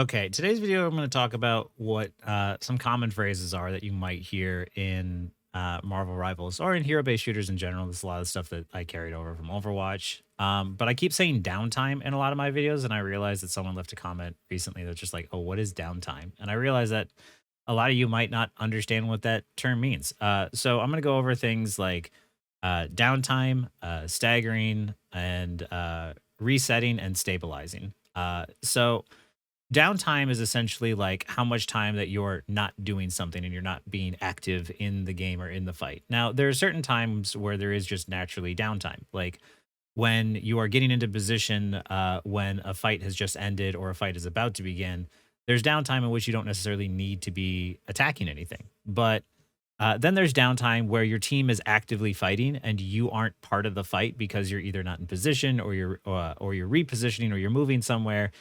Okay, today's video, I'm going to talk about what some common phrases are that you might hear in Marvel Rivals or in hero-based shooters in general. There's a lot of stuff that I carried over from Overwatch. But I keep saying downtime in a lot of my videos, and I realized that someone left a comment recently that's just like, "Oh, what is downtime?" And I realized that a lot of you might not understand what that term means. So I'm going to go over things like downtime, staggering, and resetting and stabilizing. So downtime is essentially like how much time that you're not doing something and you're not being active in the game or in the fight. Now, there are certain times where there is just naturally downtime, like when you are getting into position when a fight has just ended or a fight is about to begin. There's downtime in which you don't necessarily need to be attacking anything, but then there's downtime where your team is actively fighting and you aren't part of the fight because you're either not in position or you're repositioning or you're moving somewhere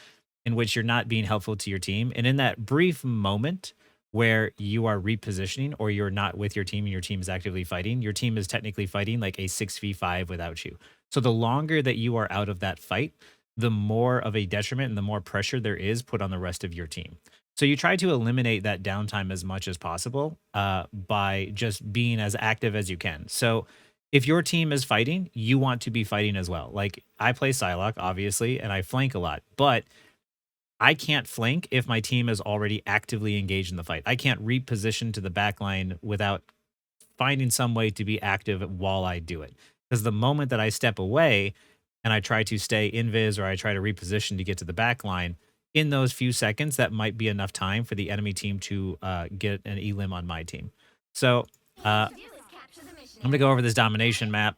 in which you're not being helpful to your team. And in that brief moment where you are repositioning or you're not with your team and your team is actively fighting, your team is technically fighting like a 6v5 without you. So the longer that you are out of that fight, the more of a detriment and the more pressure there is put on the rest of your team. So you try to eliminate that downtime as much as possible by just being as active as you can. So if your team is fighting, you want to be fighting as well. Like I play Psylocke, obviously, and I flank a lot, but I can't flank if my team is already actively engaged in the fight. I can't reposition to the back line without finding some way to be active while I do it. Because the moment that I step away and I try to stay invis or I try to reposition to get to the back line, in those few seconds, that might be enough time for the enemy team to get an elim on my team. So I'm going to go over this domination map.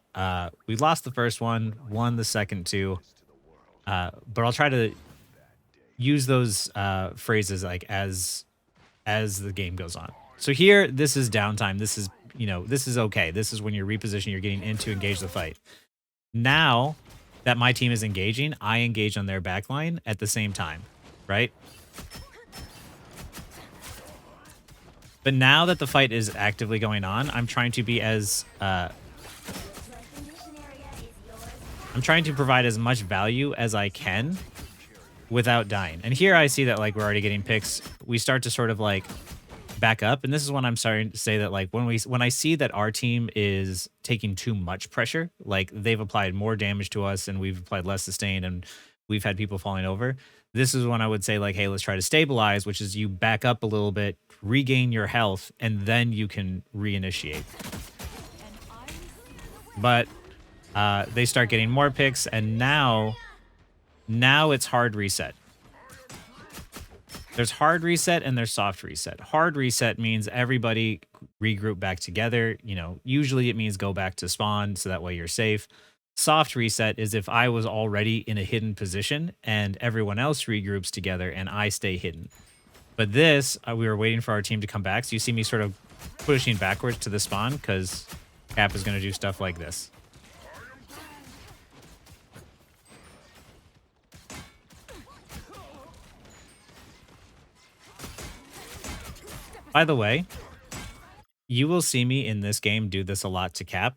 We lost the first one, won the second two, but I'll try to use those phrases like as the game goes on. So here, this is downtime. This is, this is okay. This is when you're repositioning, you're getting in to engage the fight. Now that my team is engaging, I engage on their backline at the same time, right? But now that the fight is actively going on, I'm trying to be as I'm trying to provide as much value as I can without dying. And here I see that like we're already getting picks. We start to sort of like back up, and this is when I'm starting to say that like when I see that our team is taking too much pressure, like they've applied more damage to us and we've applied less sustain and we've had people falling over. This is when I would say like, hey, let's try to stabilize, which is you back up a little bit, regain your health, and then you can reinitiate. But they start getting more picks, and now it's hard reset. There's hard reset and there's soft reset. Hard reset means everybody regroup back together. Usually it means go back to spawn so that way you're safe. Soft reset is if I was already in a hidden position and everyone else regroups together and I stay hidden. But this, we were waiting for our team to come back. So you see me sort of pushing backwards to the spawn because Cap is going to do stuff like this. By the way, you will see me in this game do this a lot to Cap.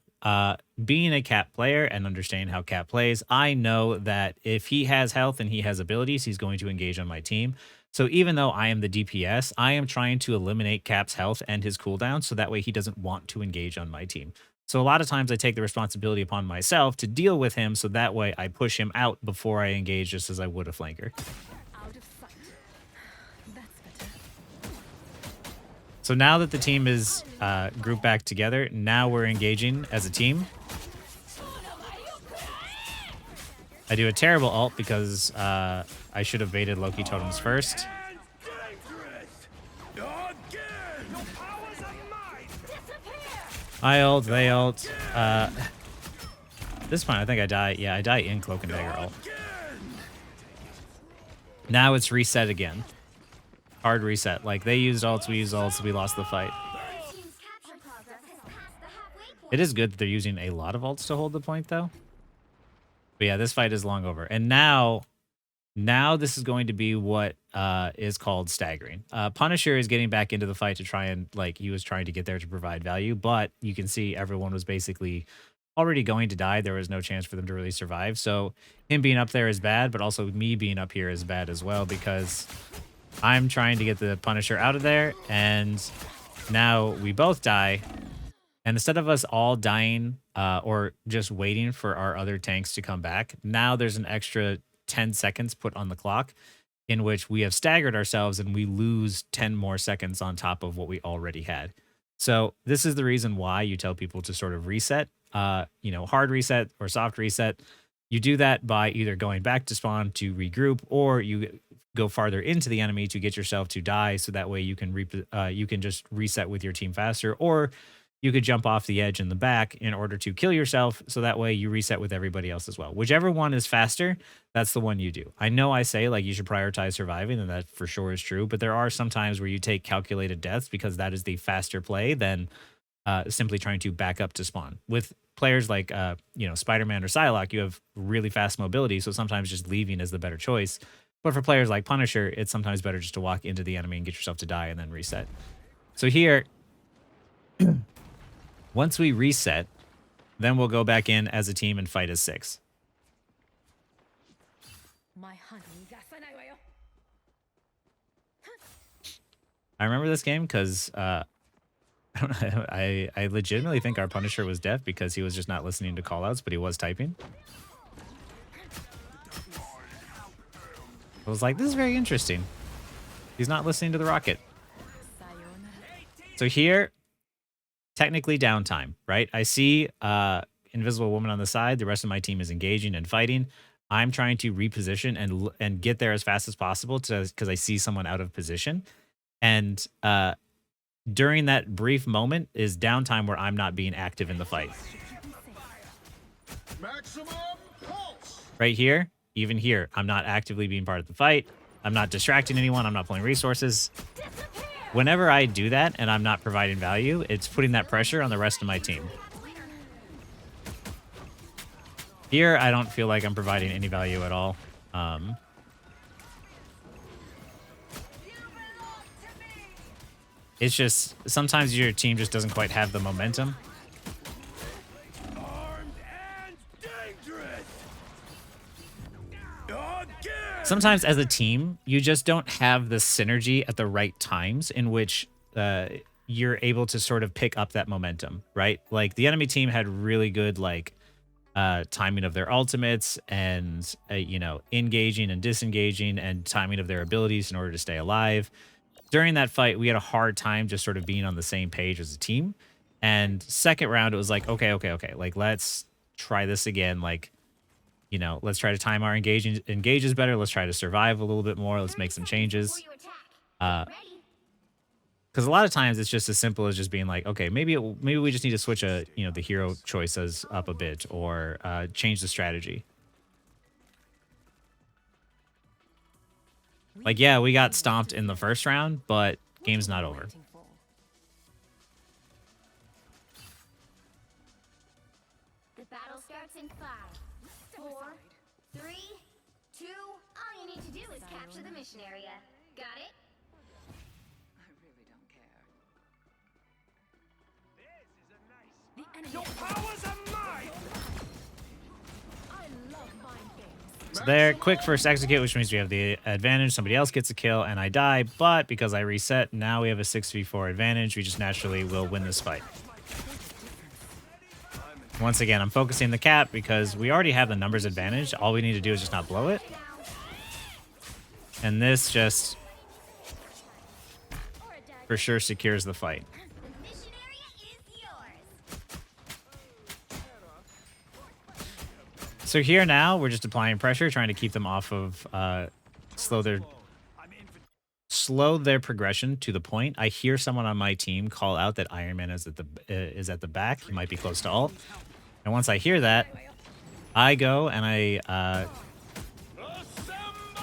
Being a Cap player and understanding how Cap plays, I know that if he has health and he has abilities, he's going to engage on my team. So even though I am the DPS, I am trying to eliminate Cap's health and his cooldown so that way he doesn't want to engage on my team. So a lot of times I take the responsibility upon myself to deal with him so that way I push him out before I engage just as I would a flanker. So now that the team is grouped back together, now we're engaging as a team. I do a terrible ult because I should have baited Loki totems first. I ult, they ult. This point, I think I die. Yeah, I die in Cloak and Dagger ult. Now it's reset again. Hard reset. Like they used ults, we used ults, we lost the fight. It is good that they're using a lot of ults to hold the point though. But yeah, this fight is long over. And now this is going to be what is called staggering. Punisher is getting back into the fight to try and like he was trying to get there to provide value, but you can see everyone was basically already going to die. There was no chance for them to really survive. So him being up there is bad, but also me being up here is bad as well because I'm trying to get the Punisher out of there, and now we both die. And instead of us all dying or just waiting for our other tanks to come back, now there's an extra 10 seconds put on the clock in which we have staggered ourselves and we lose 10 more seconds on top of what we already had. So this is the reason why you tell people to sort of reset, hard reset or soft reset. You do that by either going back to spawn to regroup, or you go farther into the enemy to get yourself to die, so that way you can you can just reset with your team faster, or you could jump off the edge in the back in order to kill yourself, so that way you reset with everybody else as well. Whichever one is faster, that's the one you do. I know I say like you should prioritize surviving, and that for sure is true, but there are some times where you take calculated deaths because that is the faster play than simply trying to back up to spawn. With players like Spider-Man or Psylocke, you have really fast mobility, so sometimes just leaving is the better choice. But for players like Punisher, it's sometimes better just to walk into the enemy and get yourself to die and then reset. So here, once we reset, then we'll go back in as a team and fight as 6. I remember this game because I legitimately think our Punisher was deaf because he was just not listening to callouts, but he was typing. I was like, this is very interesting. He's not listening to the rocket. So here, technically downtime, right? I see Invisible Woman on the side. The rest of my team is engaging and fighting. I'm trying to reposition and get there as fast as possible because I see someone out of position. And during that brief moment is downtime where I'm not being active in the fight. Right here, even here, I'm not actively being part of the fight. I'm not distracting anyone. I'm not pulling resources. Whenever I do that and I'm not providing value, it's putting that pressure on the rest of my team. Here, I don't feel like I'm providing any value at all. It's just sometimes your team just doesn't quite have the momentum. Sometimes as a team, you just don't have the synergy at the right times in which you're able to sort of pick up that momentum, right? Like the enemy team had really good timing of their ultimates and engaging and disengaging and timing of their abilities in order to stay alive. During that fight, we had a hard time just sort of being on the same page as a team. And second round, it was like, okay. Like, let's try this again. Like, let's try to time our engages better. Let's try to survive a little bit more. Let's make some changes. Because a lot of times it's just as simple as just being like, okay, maybe we just need to switch the hero choices up a bit or change the strategy. Like, yeah, we got stomped in the first round, but game's not over. The battle starts in 5, 4, 3, 2. All you need to do is capture the mission area. Got it? I really don't care. Your powers are mine! I love mind games. So there, quick first execute, which means we have the advantage. Somebody else gets a kill and I die, but because I reset, now we have a 6v4 advantage. We just naturally will win this fight. Once again, I'm focusing the cap because we already have the numbers advantage. All we need to do is just not blow it. And this just for sure secures the fight. The mission area is yours. So here now, we're just applying pressure, trying to keep them off of, slow their progression to the point. I hear someone on my team call out that Iron Man is at the back. He might be close to ult. And once I hear that, I go and I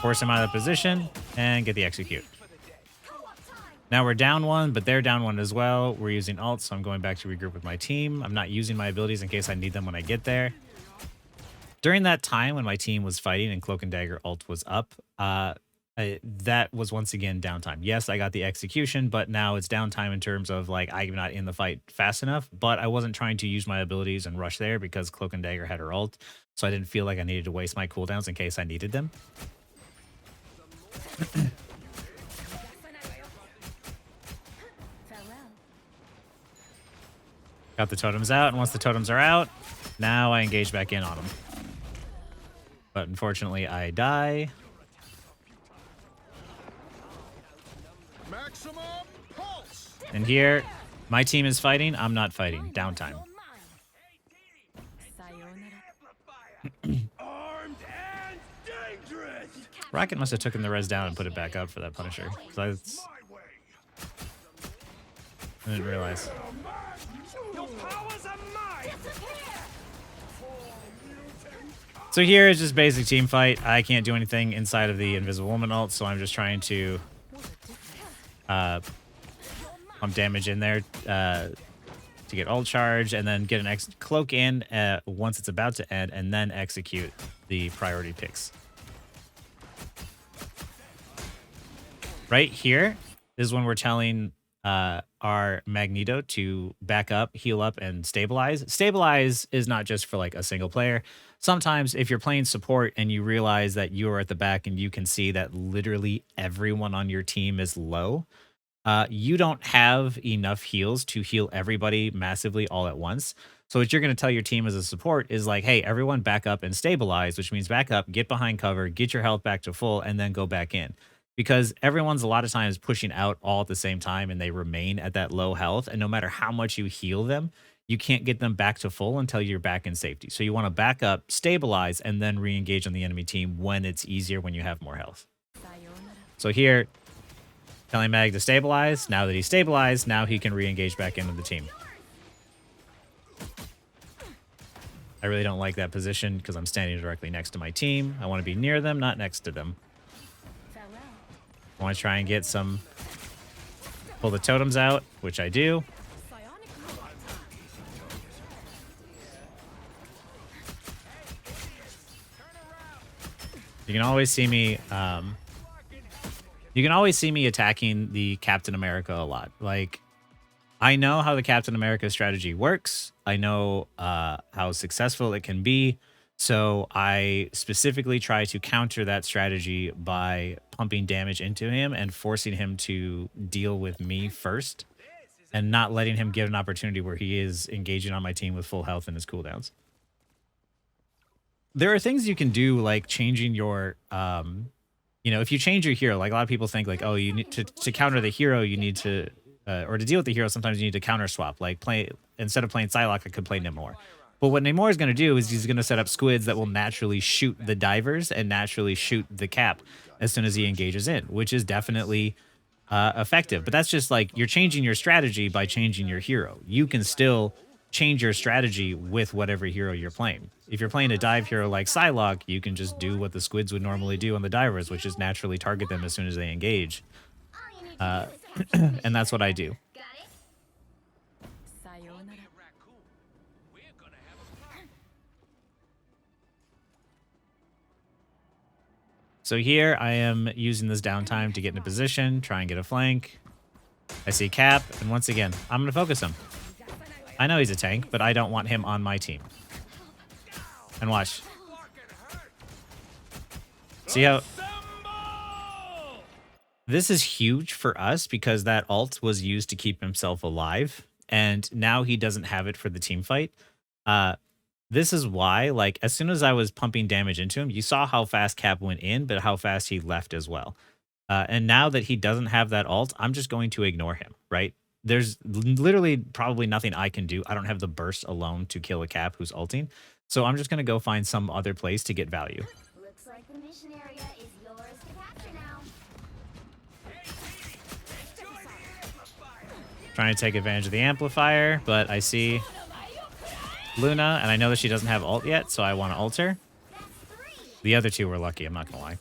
force him out of the position and get the execute. Now we're down one, but they're down one as well. We're using ult, so I'm going back to regroup with my team. I'm not using my abilities in case I need them when I get there. During that time when my team was fighting and Cloak and Dagger ult was up, that was once again downtime. Yes, I got the execution, but now it's downtime in terms of like I'm not in the fight fast enough, but I wasn't trying to use my abilities and rush there because Cloak and Dagger had her ult, so I didn't feel like I needed to waste my cooldowns in case I needed them. Got the totems out, and once the totems are out, now I engage back in on them. But unfortunately, I die. Maximum pulse. And here, my team is fighting. I'm not fighting. Downtime. Armed and dangerous. Rocket must have taken the res down and put it back up for that Punisher. So My way. I didn't realize. Your powers are mine. So here is just basic team fight. I can't do anything inside of the Invisible Woman ult, so I'm just trying to pump damage in there to get ult charge, and then get an cloak in once it's about to end, and then execute the priority picks. Right here is when we're telling our Magneto to back up, heal up, and stabilize. Stabilize is not just for like a single player. Sometimes if you're playing support and you realize that you are at the back and you can see that literally everyone on your team is low, you don't have enough heals to heal everybody massively all at once. So what you're going to tell your team as a support is like, hey, everyone back up and stabilize, which means back up, get behind cover, get your health back to full, and then go back in. Because everyone's a lot of times pushing out all at the same time and they remain at that low health. And no matter how much you heal them, you can't get them back to full until you're back in safety. So you want to back up, stabilize, and then re-engage on the enemy team when it's easier, when you have more health. So here, telling Mag to stabilize. Now that he's stabilized, now he can re-engage back into the team. I really don't like that position because I'm standing directly next to my team. I want to be near them, not next to them. I want to try and get some, pull the totems out, which I do. You can always see me, attacking the Captain America a lot. Like, I know how the Captain America strategy works. I know how successful it can be. So I specifically try to counter that strategy by pumping damage into him and forcing him to deal with me first, and not letting him get an opportunity where he is engaging on my team with full health and his cooldowns. There are things you can do, like changing your, if you change your hero, like a lot of people think like, oh, you need to counter the hero, you need to, or to deal with the hero, sometimes you need to counter swap. Like instead of playing Psylocke, I could play Namor. But what Namor is going to do is he's going to set up squids that will naturally shoot the divers and naturally shoot the cap as soon as he engages in, which is definitely effective. But that's just like you're changing your strategy by changing your hero. You can still change your strategy with whatever hero you're playing. If you're playing a dive hero like Psylocke, you can just do what the squids would normally do on the divers, which is naturally target them as soon as they engage. And that's what I do. So here I am using this downtime to get in a position, try and get a flank. I see Cap, and once again, I'm going to focus him. I know he's a tank, but I don't want him on my team. And watch. See how... This is huge for us because that ult was used to keep himself alive, and now he doesn't have it for the team fight. This is why, like, as soon as I was pumping damage into him, you saw how fast Cap went in, but how fast he left as well. And now that he doesn't have that ult, I'm just going to ignore him, right? There's literally probably nothing I can do. I don't have the burst alone to kill a Cap who's ulting. So I'm just going to go find some other place to get value. Looks like the mission area is yours to capture now. Trying to take advantage of the amplifier, but I see Luna, and I know that she doesn't have ult yet, so I want to ult her. The other two were lucky, I'm not going to lie.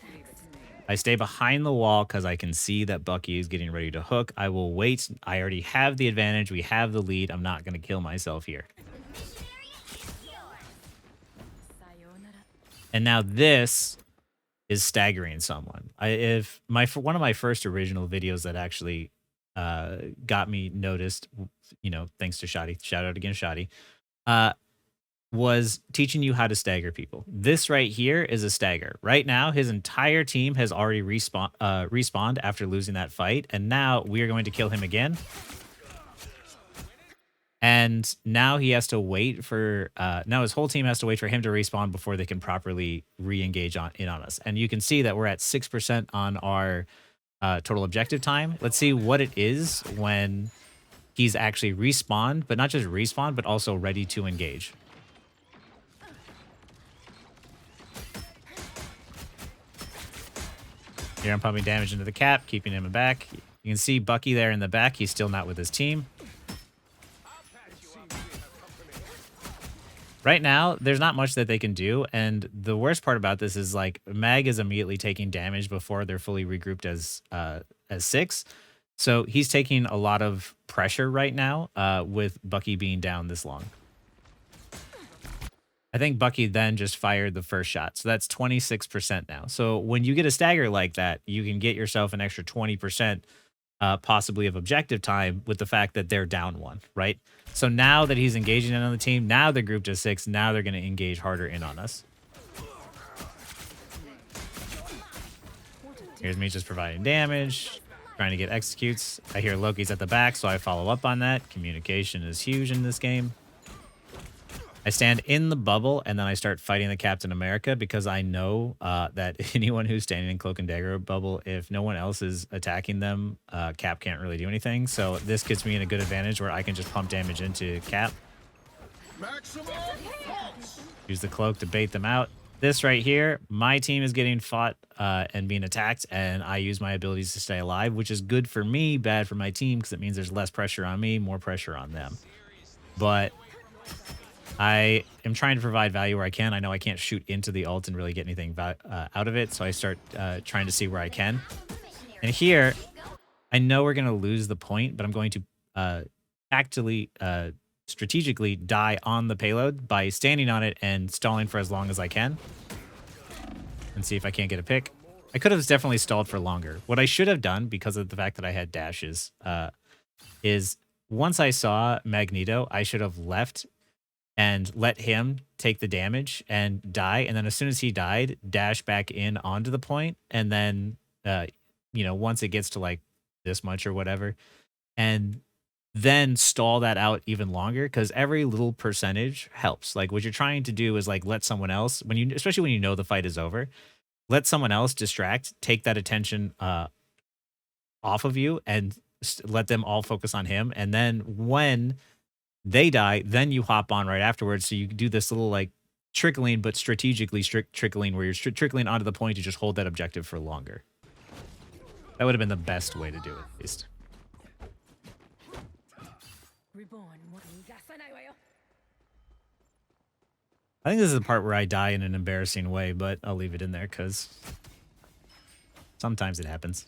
I stay behind the wall because I can see that Bucky is getting ready to hook. I will wait. I already have the advantage. We have the lead. I'm not going to kill myself here. And now this is staggering someone. One of my first original videos that actually got me noticed, thanks to Shoddy, shout out again, Shoddy, was teaching you how to stagger people. This right here is a stagger. Right now, his entire team has already respawned after losing that fight, and now we are going to kill him again. And now he has to wait for now his whole team has to wait for him to respawn before they can properly re-engage on us. And you can see that we're at 6% on our total objective time. Let's see what it is when he's actually respawned, but not just respawned, but also ready to engage. Here I'm pumping damage into the cap, keeping him back. You can see Bucky there in the back. He's still not with his team. Right now, there's not much that they can do, and the worst part about this is like Mag is immediately taking damage before they're fully regrouped as 6. So he's taking a lot of pressure right now with Bucky being down this long. I think Bucky then just fired the first shot, so that's 26% now. So when you get a stagger like that, you can get yourself an extra 20% possibly of objective time with the fact that they're down 1, right? So now that he's engaging in on the team, now they're grouped as 6, now they're going to engage harder in on us. Here's me just providing damage, trying to get executes. I hear Loki's at the back, so I follow up on that. Communication is huge in this game. I stand in the bubble, and then I start fighting the Captain America because I know that anyone who's standing in Cloak and Dagger bubble, if no one else is attacking them, Cap can't really do anything. So this gets me in a good advantage where I can just pump damage into Cap. Use the Cloak to bait them out. This right here, my team is getting fought and being attacked, and I use my abilities to stay alive, which is good for me, bad for my team, because it means there's less pressure on me, more pressure on them. But I am trying to provide value where I can. I know I can't shoot into the ult and really get anything out of it, so I start trying to see where I can. And here, I know we're going to lose the point, but I'm going to strategically die on the payload by standing on it and stalling for as long as I can. And see if I can't get a pick. I could have definitely stalled for longer. What I should have done, because of the fact that I had dashes, is once I saw Magneto, I should have left and let him take the damage and die. And then as soon as he died, dash back in onto the point. And then, once it gets to like this much or whatever, and then stall that out even longer, because every little percentage helps. Like what you're trying to do is like let someone else, especially when you know the fight is over, let someone else distract, take that attention off of you and let them all focus on him. And then when they die, then you hop on right afterwards. So you do this little like trickling, but strategically trickling, where you're trickling onto the point to just hold that objective for longer. That would have been the best way to do it, at least. I think this is the part where I die in an embarrassing way, but I'll leave it in there because sometimes it happens.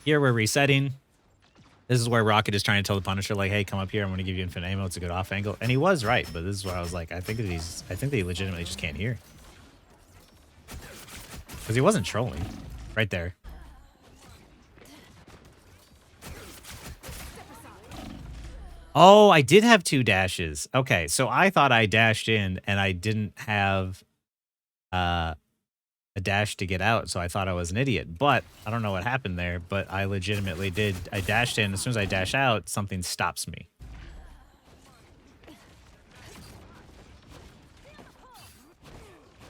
Here we're resetting. This is where Rocket is trying to tell the Punisher, like, hey, come up here. I'm going to give you infinite ammo. It's a good off angle. And he was right, but this is where I was like, I think they legitimately just can't hear. Because he wasn't trolling. Right there. Oh, I did have 2 dashes. Okay, so I thought I dashed in and I didn't have a dash to get out, so I thought I was an idiot. But I don't know what happened there, but I legitimately did. I dashed in. As soon as I dash out, something stops me.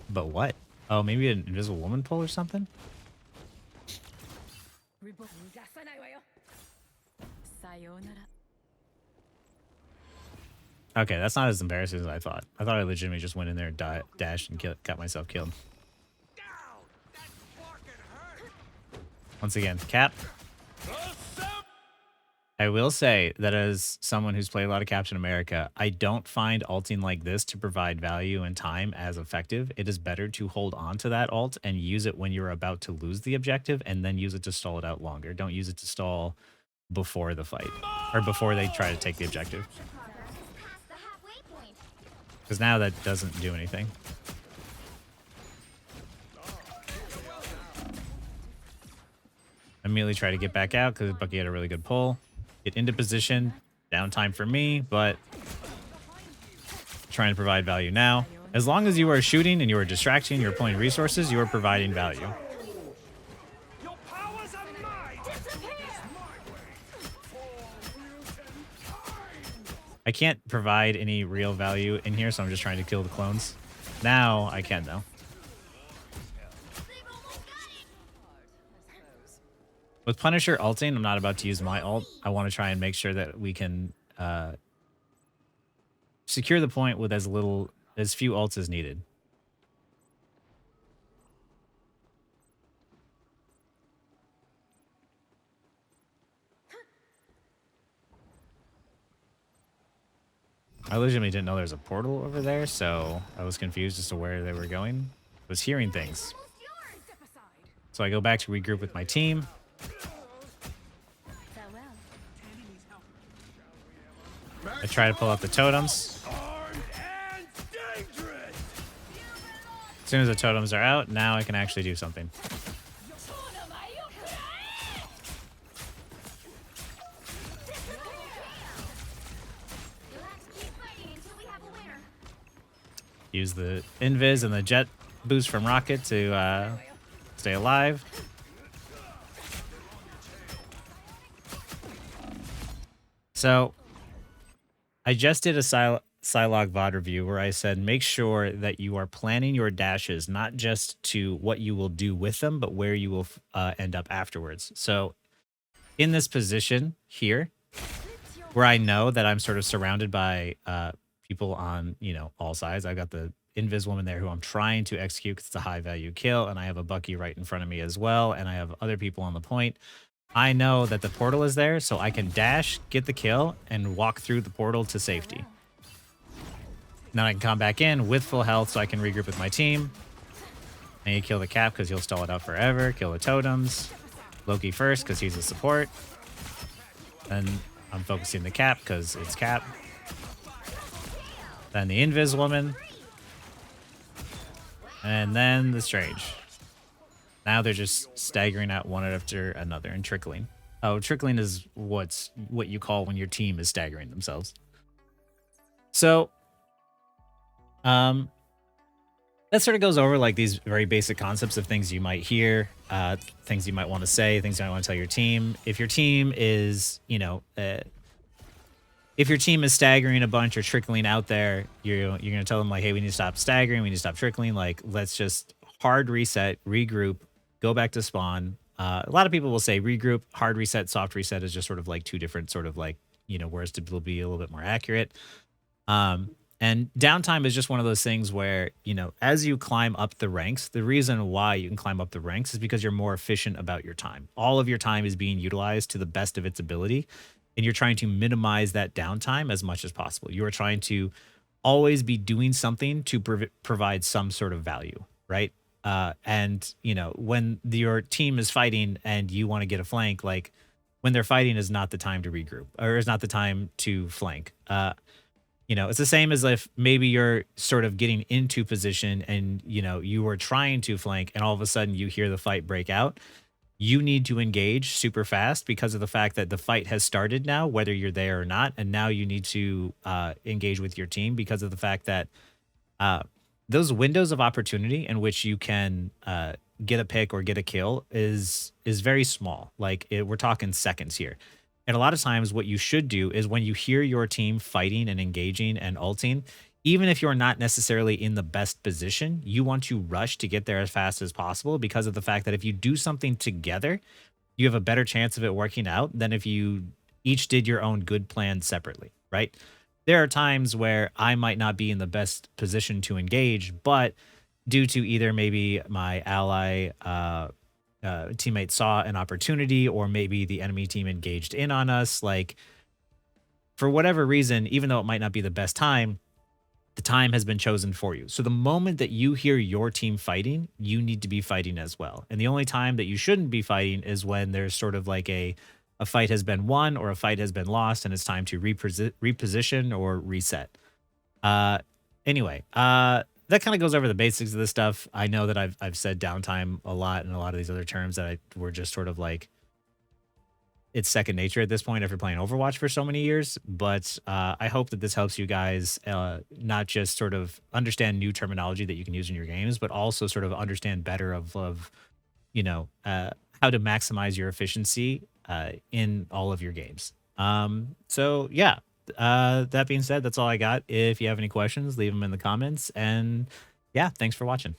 But what? Oh, maybe an invisible woman pull or something? Okay, that's not as embarrassing as I thought. I thought I legitimately just went in there and dashed and got myself killed. Once again, Cap. I will say that as someone who's played a lot of Captain America, I don't find ulting like this to provide value and time as effective. It is better to hold on to that ult and use it when you're about to lose the objective, and then use it to stall it out longer. Don't use it to stall before the fight, or before they try to take the objective. Because now that doesn't do anything. Immediately try to get back out because Bucky had a really good pull. Get into position. Downtime for me, but trying to provide value now. As long as you are shooting and you are distracting, you're pulling resources, you are providing value. I can't provide any real value in here, so I'm just trying to kill the clones. Now I can, though. With Punisher ulting, I'm not about to use my ult. I want to try and make sure that we can secure the point with as few ults as needed. I legitimately didn't know there was a portal over there, so I was confused as to where they were going. I was hearing things. So I go back to regroup with my team. I try to pull out the totems. As soon as the totems are out, now I can actually do something. Use the invis and the jet boost from Rocket to stay alive. So I just did a Psylocke VOD review where I said make sure that you are planning your dashes not just to what you will do with them, but where you will end up afterwards. So in this position here, where I know that I'm sort of surrounded by people on, all sides. I've got the Invis woman there who I'm trying to execute because it's a high value kill, and I have a Bucky right in front of me as well, and I have other people on the point. I know that the portal is there, so I can dash, get the kill, and walk through the portal to safety. Then I can come back in with full health so I can regroup with my team. And you kill the cap because he'll stall it out forever. Kill the totems. Loki first because he's a support. Then I'm focusing the cap because it's cap. Then the Invis woman. And then the Strange. Now they're just staggering out one after another and trickling. Oh, trickling is what you call when your team is staggering themselves. So, that sort of goes over like these very basic concepts of things you might hear, things you might want to say, things you might want to tell your team. If your team is, if your team is staggering a bunch or trickling out there, you're going to tell them like, hey, we need to stop staggering. We need to stop trickling. Like, let's just hard reset, regroup, go back to spawn. A lot of people will say regroup, hard reset, soft reset is just sort of like two different sort of like, words to be a little bit more accurate. And downtime is just one of those things where, as you climb up the ranks, the reason why you can climb up the ranks is because you're more efficient about your time. All of your time is being utilized to the best of its ability, and you're trying to minimize that downtime as much as possible. You are trying to always be doing something to provide some sort of value, right? And, when your team is fighting and you want to get a flank, like when they're fighting is not the time to regroup or is not the time to flank. It's the same as if maybe you're sort of getting into position and, you were trying to flank and all of a sudden you hear the fight break out. You need to engage super fast because of the fact that the fight has started now, whether you're there or not. And now you need to engage with your team because of the fact that those windows of opportunity in which you can get a pick or get a kill is very small. Like we're talking seconds here. And a lot of times what you should do is when you hear your team fighting and engaging and ulting, even if you're not necessarily in the best position, you want to rush to get there as fast as possible because of the fact that if you do something together, you have a better chance of it working out than if you each did your own good plan separately, right? There are times where I might not be in the best position to engage, but due to either maybe my ally teammate saw an opportunity or maybe the enemy team engaged in on us, like for whatever reason, even though it might not be the best time, the time has been chosen for you. So the moment that you hear your team fighting, you need to be fighting as well. And the only time that you shouldn't be fighting is when there's sort of like a fight has been won or a fight has been lost and it's time to reposition or reset. Anyway, that kind of goes over the basics of this stuff. I know that I've said downtime a lot and a lot of these other terms that were just sort of like it's second nature at this point after playing Overwatch for so many years. But I hope that this helps you guys not just sort of understand new terminology that you can use in your games, but also sort of understand better of how to maximize your efficiency in all of your games. So yeah, That being said, that's all I got. If you have any questions, leave them in the comments. And yeah, thanks for watching.